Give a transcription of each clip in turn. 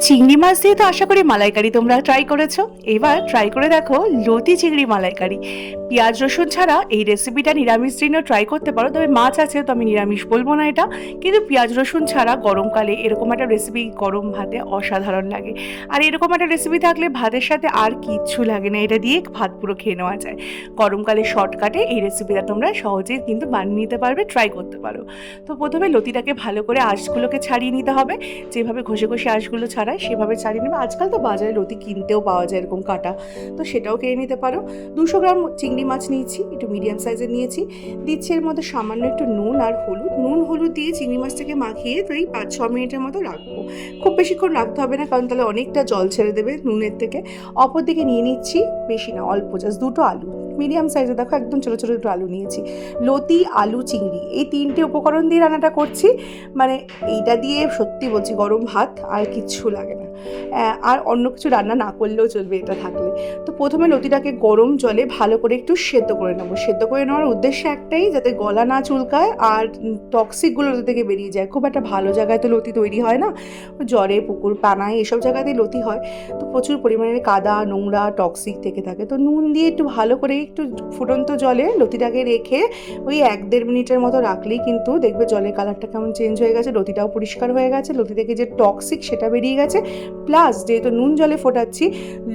চিংড়ি মাছ দিয়ে তো আশা করি মালাইকারি তোমরা ট্রাই করেছো। এবার ট্রাই করে দেখো লতি চিংড়ি মালাইকারি। পেঁয়াজ রসুন ছাড়া এই রেসিপিটা নিরামিষ দিনও ট্রাই করতে পারো, তবে মাছ আছে তো আমি নিরামিষ বলবো না এটা। কিন্তু পেঁয়াজ রসুন ছাড়া গরমকালে এরকম একটা রেসিপি গরম ভাতে অসাধারণ লাগে। আর এরকম একটা রেসিপি থাকলে ভাতের সাথে আর কিচ্ছু লাগে না, এটা দিয়ে ভাত পুরো খেয়ে নেওয়া যায়। গরমকালে শর্টকাটে এই রেসিপিটা তোমরা সহজেই কিন্তু বানিয়ে নিতে পারবে, ট্রাই করতে পারো। তো প্রথমে লতিটাকে ভালো করে আঁশগুলোকে ছাড়িয়ে নিতে হবে। যেভাবে ঘষে ঘষে আঁশগুলো ছাড়ায় সেভাবে ছাড়িয়ে নেবে। আজকাল তো বাজারে লতি কিনতেও পাওয়া যায় এরকম কাটা, তো সেটাও কিনে নিতে পারো। 200 গ্রাম চিংড়ি মাছ নিয়েছি, একটু মিডিয়াম সাইজের নিয়েছি। দিচ্ছি এর মধ্যে সামান্য একটু নুন আর হলুদ। নুন হলুদ দিয়ে চিংড়ি মাছটাকে মাখিয়ে ওই 5-6 মিনিটের মতো রাখবো। খুব বেশিক্ষণ রাখতে হবে না, কারণ তাহলে অনেকটা জল ছেড়ে দেবে নুনের থেকে। অপর দিকে নিয়ে নিচ্ছি, বেশি না অল্প, জাস্ট 2টো আলু, মিডিয়াম সাইজে দেখো একদম ছোটো ছোটো দুটো আলু নিয়েছি। লতি, আলু, চিংড়ি এই 3টে উপকরণ দিয়ে রান্নাটা করছি। মানে এইটা দিয়ে সত্যি বলছি গরম ভাত আর কিচ্ছু লাগে না। আর অন্য কিছু রান্না না করলেও চলবে এটা থাকলে। তো প্রথমে লতিটাকে গরম জলে ভালো করে একটু সেদ্ধ করে নেবো। সেদ্ধ করে নেওয়ার উদ্দেশ্য একটাই, যাতে গলা না চুলকায় আর টক্সিকগুলো লতি থেকে বেরিয়ে যায়। খুব একটা ভালো জায়গায় তো লতি তৈরি হয় না, জ্বরে, পুকুর, পানায় এসব জায়গাতেই লতি হয়। তো প্রচুর পরিমাণে কাদা, নোংরা, টক্সিক থেকে থাকে। তো নুন দিয়ে একটু ভালো করে একটু ফুটন্ত জলে লতিটাকে রেখে ওই 1-1.5 মিনিটের মতো রাখলেই কিন্তু দেখবে জলের কালারটা কেমন চেঞ্জ হয়ে গেছে, লতিটাও পরিষ্কার হয়ে গেছে, লতি থেকে যে টক্সিক সেটা বেরিয়ে গেছে। প্লাস যেহেতু নুন জলে ফোটাচ্ছি,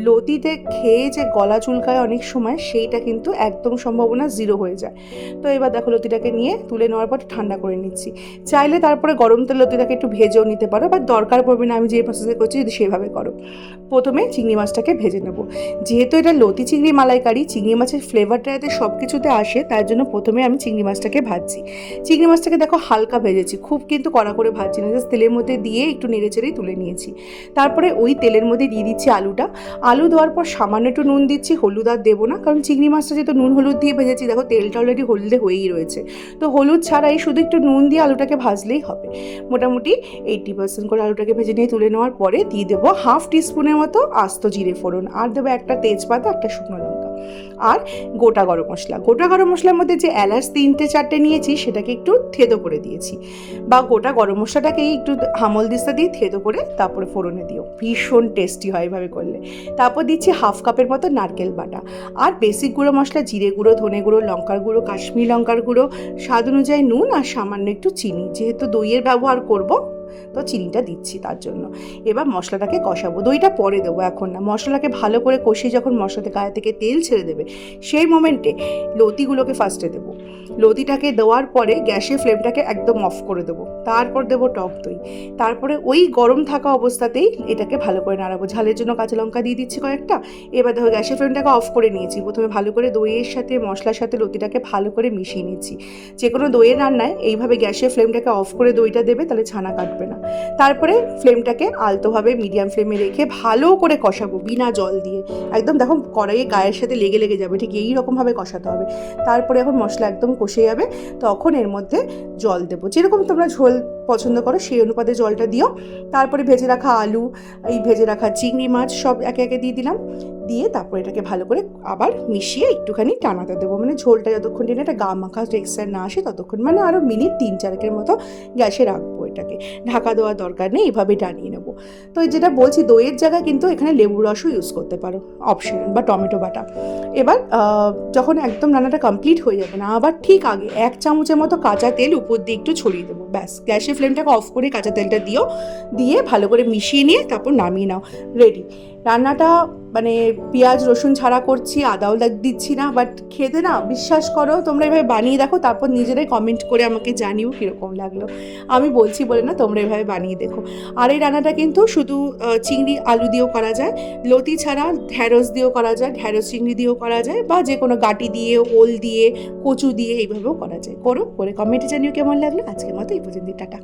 লতিতে খেয়ে যে গলা চুলকায় অনেক সময়, সেইটা কিন্তু একদম সম্ভাবনা 0 হয়ে যায়। তো এবার দেখো লতিটাকে নিয়ে তুলে নেওয়ার পর ঠান্ডা করে নিচ্ছি। চাইলে তারপরে গরম তেলে লতিটাকে একটু ভেজেও নিতে পারো, বা দরকার পড়বে না, আমি যে প্রসেসে করছি যদি সেভাবে করো। প্রথমে চিংড়ি মাছটাকে ভেজে নেব। যেহেতু এটা লতি চিংড়ি মালাইকারি, চিংড়ি মাছের ফ্লেভারটা যাতে সব কিছুতে আসে, তার জন্য প্রথমে আমি চিংড়ি মাছটাকে ভাজছি। চিংড়ি মাছটাকে দেখো হালকা ভেজেছি, খুব কিন্তু কড়া করে ভাজছি না, জাস্ট তেলের মধ্যে দিয়ে একটু নেড়ে চেড়েই তুলে নিয়েছি। তারপরে ওই তেলের মধ্যে দিয়ে দিচ্ছি আলুটা। আলু দেওয়ার পর সামান্য একটু নুন দিচ্ছি, হলুদ আর দেবো না, কারণ চিংড়ি মাছটা যেহেতু নুন হলুদ দিয়ে ভেজেছি, দেখো তেলটা অলরেডি হলদে হয়েই রয়েছে। তো হলুদ ছাড়াই শুধু একটু নুন দিয়ে আলুটাকে ভাজলেই হবে। মোটামুটি 80% করে আলুটাকে ভেজে নিয়ে তুলে নেওয়ার পরে দিয়ে দেবো 1/2 টিস্পুনের মতো আস্ত জিরে ফোড়ন, আর দেবো একটা তেজপাতা, একটা শুকনো লঙ্কা, আর গোটা গরম মশলা। গোটা গরম মশলার মধ্যে যে এলাচ 3-4টে নিয়েছি সেটাকে একটু থেতো করে দিয়েছি, বা গোটা গরম মশলাটাকেই একটু হামল দিস্তা দিয়ে থেতো করে তারপরে ফোড়নে দিও, ভীষণ টেস্টি হয় এভাবে করলে। তারপর দিচ্ছি 1/2 কাপের মতো নারকেল বাটা, আর বেসিক গুঁড়ো মশলা জিরে গুঁড়ো, ধনে গুঁড়ো, লঙ্কার গুঁড়ো, কাশ্মীরি লঙ্কার গুঁড়ো, স্বাদ অনুযায়ী নুন, আর সামান্য একটু চিনি। যেহেতু দইয়ের ব্যবহার করব তো চিনিটা দিচ্ছি তার জন্য। এবার মশলাটাকে কষাবো, দইটা পরে দেবো এখন না। মশলাটাকে ভালো করে কষিয়ে যখন মশলাতে গায়ে থেকে তেল ছেড়ে দেবে, সেই মোমেন্টে লতিগুলোকে ফার্স্টে দেবো। লতিটাকে দেওয়ার পরে গ্যাসের ফ্লেমটাকে একদম অফ করে দেবো। তারপর দেবো টক দই। তারপরে ওই গরম থাকা অবস্থাতেই এটাকে ভালো করে নাড়াবো। ঝালের জন্য কাঁচা লঙ্কা দিয়ে দিচ্ছি কয়েকটা। এবার দেখো গ্যাসের ফ্লেমটাকে অফ করে নিয়েছি। প্রথমে ভালো করে দইয়ের সাথে মশলার সাথে লতিটাকে ভালো করে মিশিয়ে নিচ্ছি। যে কোনো দইয়ের রান্নায় এইভাবে গ্যাসের ফ্লেমটাকে অফ করে দইটা দেবে, তাহলে ছানা কাটবে না। তারপরে ফ্লেমটাকে আলতোভাবে মিডিয়াম ফ্লেমে রেখে ভালো করে কষাবো, বিনা জল দিয়ে। একদম দেখো কড়াইয়ে গায়ের সাথে লেগে লেগে যাবে, ঠিক এইরকমভাবে কষাতে হবে। তারপরে এখন মশলা একদম কষে যাবে, তখন এর মধ্যে জল দেবো। যেরকম তোমরা ঝোল পছন্দ করো সেই অনুপাতে জলটা দিও। তারপরে ভেজে রাখা আলু, এই ভেজে রাখা চিংড়ি মাছ সব একে একে দিয়ে দিলাম। দিয়ে তারপরে এটাকে ভালো করে আবার মিশিয়ে একটুখানি টানাতে দেবো। মানে ঝোলটা যতক্ষণ টেনে একটা গা মাখা টেক্সচার না আসে ততক্ষণ, মানে আরও মিনিট 3-4 মতো গ্যাসে রাখবো। এটাকে ঢাকা দেওয়ার দরকার নেই, এইভাবে টানিয়ে নেবো। তো যেটা বলছি, দইয়ের জায়গায় কিন্তু এখানে লেবু রসও ইউজ করতে পারো, অপশনাল, বা টমেটো বাটা। এবার যখন একদম রান্নাটা কমপ্লিট হয়ে যাবে না, আবার ঠিক আগে 1 চামচের মতো কাঁচা তেল উপর দিয়ে একটু ছড়িয়ে দেবো। ব্যাস, গ্যাসের ফ্লেমটাকে অফ করে কাঁচা তেলটা দিয়ে ভালো করে মিশিয়ে নিয়ে তারপর নামিয়ে নাও, রেডি। রান্নাটা মানে পেঁয়াজ রসুন ছাড়া করছি, আদাও দিচ্ছি না, বাট খেতে না, বিশ্বাস করো তোমরা এভাবে বানিয়ে দেখো, তারপর নিজেরাই কমেন্ট করে আমাকে জানিও কীরকম লাগলো। আমি বলছি বলে না, তোমরা এভাবে বানিয়ে দেখো। আর এই রান্নাটা কিন্তু শুধু চিংড়ি আলু দিয়েও করা যায়, লতি ছাড়া ঢ্যাঁড়স দিয়েও করা যায়, ঢ্যাঁড়স চিংড়ি দিয়েও করা যায়, বা যে কোনো গাটি দিয়ে, ওল দিয়ে, কচু দিয়ে এইভাবেও করা যায়। করে কমেন্টে জানিও কেমন লাগলো। আজকের মতো এই পর্যন্ত, টাটা।